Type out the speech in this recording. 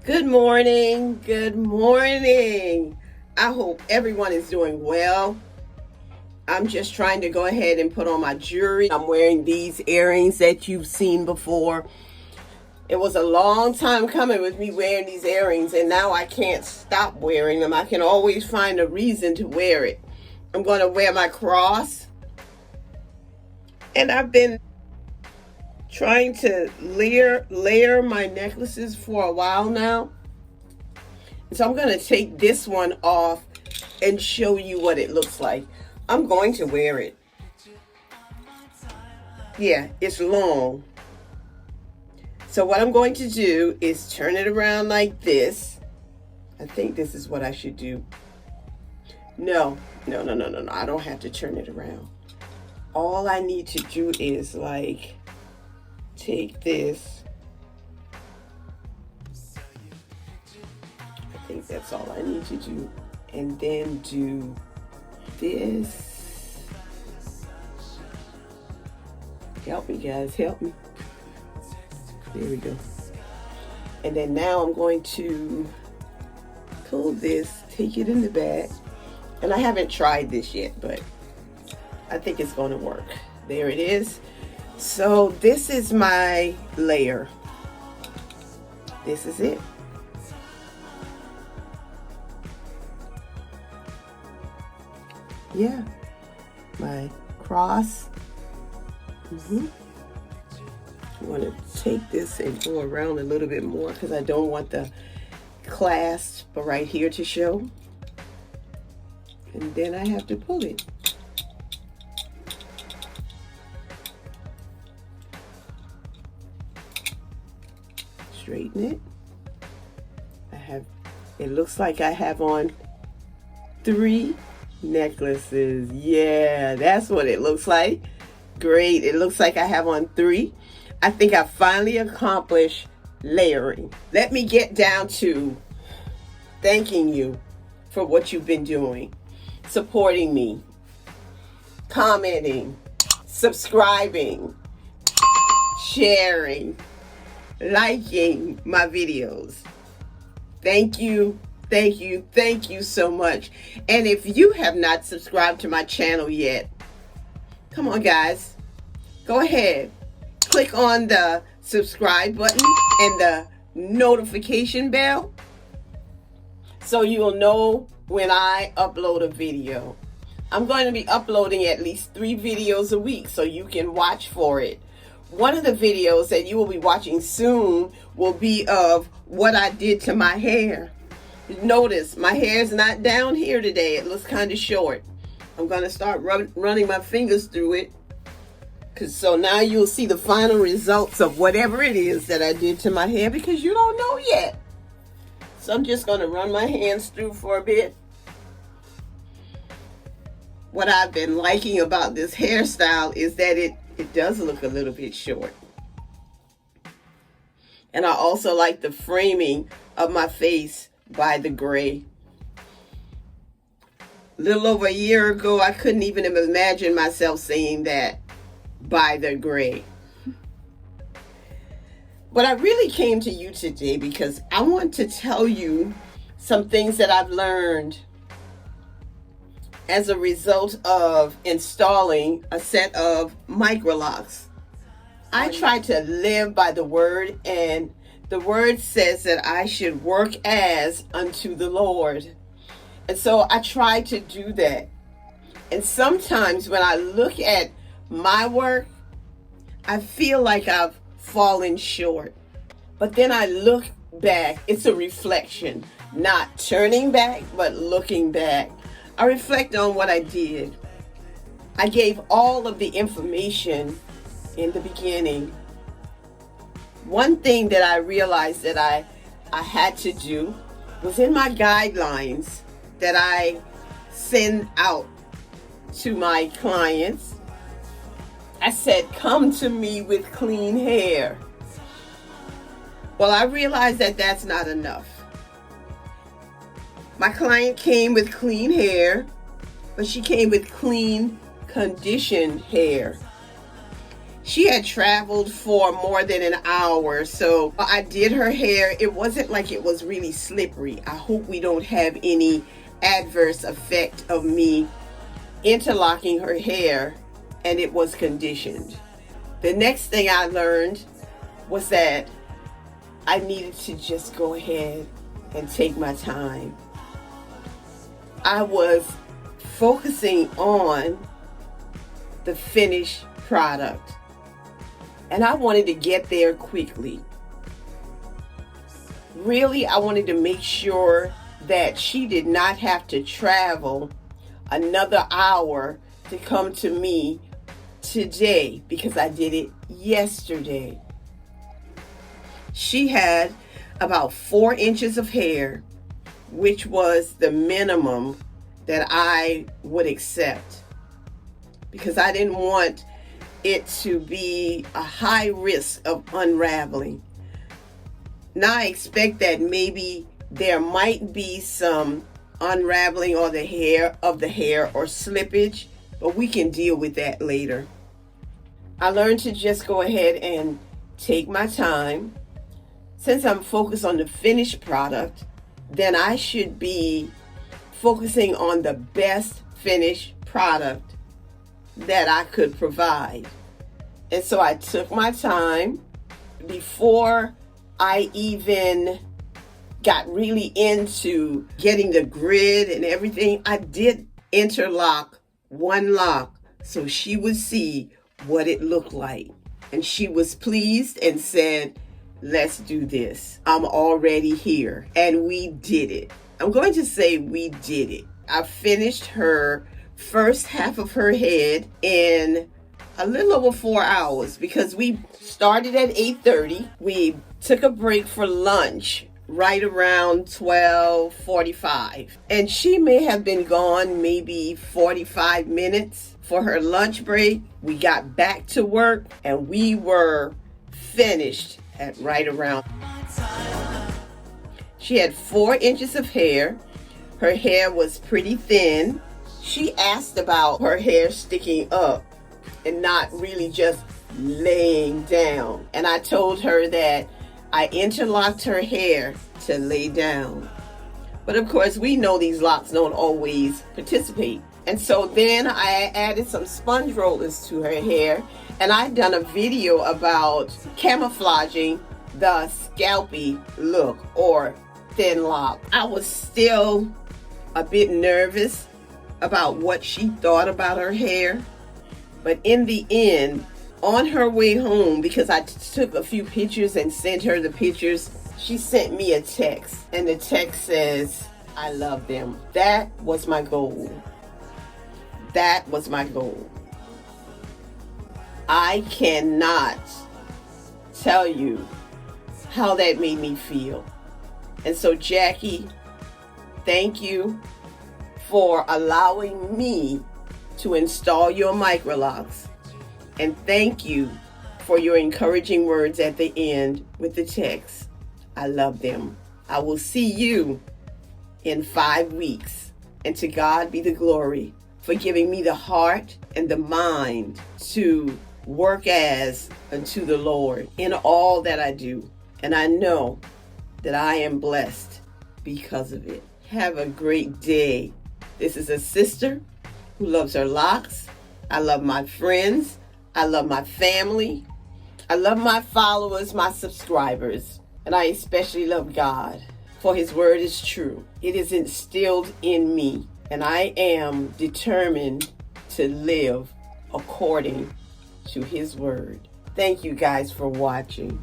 Good morning. Good morning. I hope everyone is doing well. I'm just trying to go ahead and put on my jewelry. I'm wearing these earrings that you've seen before. It was a long time coming with me wearing these earrings, and now I can't stop wearing them. I can always find a reason to wear it. I'm going to wear my cross, and I've been trying to layer my necklaces for a while now. So I'm going to take this one off and show you what it looks like. I'm going to wear it. Yeah, it's long. So what I'm going to do is turn it around like this. I think this is what I should do. No. I don't have to turn it around. All I need to do is like take this. I think that's all I need to do. And then do this. Help me, guys, help me. There we go. And then now I'm going to pull this, take it in the back. And I haven't tried this yet, but I think it's going to work. There it is. So this is my layer. This is it. Yeah, my cross. I'm going to take this and go around a little bit more because I don't want the clasp right here to show. And then I have to pull it. Straighten it. It looks like I have on 3 necklaces. Yeah, that's what it looks like. Great. It looks like I have on 3. I think I finally accomplished layering. Let me get down to thanking you for what you've been doing, supporting me, commenting, subscribing, sharing, liking my videos. Thank you so much. And if you have not subscribed to my channel yet, come on guys, go ahead, click on the subscribe button and the notification bell so you will know when I upload a video. I'm going to be uploading at least 3 videos a week so you can watch for it. One of the videos that you will be watching soon will be of what I did to my hair. Notice my hair is not down here today. It looks kind of short. I'm going to start running my fingers through it. So now you'll see the final results of whatever it is that I did to my hair because you don't know yet. So I'm just going to run my hands through for a bit. What I've been liking about this hairstyle is that it does look a little bit short. And I also like the framing of my face by the gray. A little over a year ago, I couldn't even imagine myself saying that, by the gray. But I really came to you today because I want to tell you some things that I've learned as a result of installing a set of Microlocs. I try to live by the word, and the word says that I should work as unto the Lord. And so I try to do that. And sometimes when I look at my work, I feel like I've fallen short. But then I look back. It's a reflection, not turning back, but looking back. I reflect on what I did. I gave all of the information in the beginning. One thing that I realized that I had to do was in my guidelines that I send out to my clients. I said, come to me with clean hair. Well, I realized that that's not enough. My client came with clean hair, but she came with clean, conditioned hair. She had traveled for more than an hour, so I did her hair. It wasn't like it was really slippery. I hope we don't have any adverse effect of me interlocking her hair, and it was conditioned. The next thing I learned was that I needed to just go ahead and take my time. I was focusing on the finished product, and I wanted to get there quickly. Really, I wanted to make sure that she did not have to travel another hour to come to me today, because I did it yesterday. She had about 4 inches of hair, which was the minimum that I would accept, because I didn't want it to be a high risk of unraveling. Now I expect that maybe there might be some unraveling of the hair or slippage, but we can deal with that later. I learned to just go ahead and take my time. Since I'm focused on the finished product, then I should be focusing on the best finished product that I could provide. And so I took my time. Before I even got really into getting the grid and everything, I did interlock one lock so she would see what it looked like. And she was pleased and said, let's do this. I'm already here. And we did it. I'm going to say we did it. I finished her first half of her head in a little over 4 hours, because we started at 8:30. We took a break for lunch right around 12:45. And she may have been gone maybe 45 minutes for her lunch break. We got back to work and we were finished at right around. She had 4 inches of hair. Her hair was pretty thin. She asked about her hair sticking up and not really just laying down. And I told her that I interlocked her hair to lay down. But of course, we know these locks don't always participate. And so then I added some sponge rollers to her hair, and I'd done a video about camouflaging the scalpy look or thin lock. I was still a bit nervous about what she thought about her hair, but in the end, on her way home, because I took a few pictures and sent her the pictures, she sent me a text, and the text says, I love them. That was my goal. That was my goal. I cannot tell you how that made me feel. And so, Jackie, thank you for allowing me to install your Microlocs. And thank you for your encouraging words at the end with the text. I love them. I will see you in 5 weeks. And to God be the glory for giving me the heart and the mind to work as unto the Lord in all that I do. And I know that I am blessed because of it. Have a great day. This is a sister who loves her locks. I love my friends. I love my family. I love my followers, my subscribers. And I especially love God, for His word is true. It is instilled in me, and I am determined to live according to His word. Thank you guys for watching.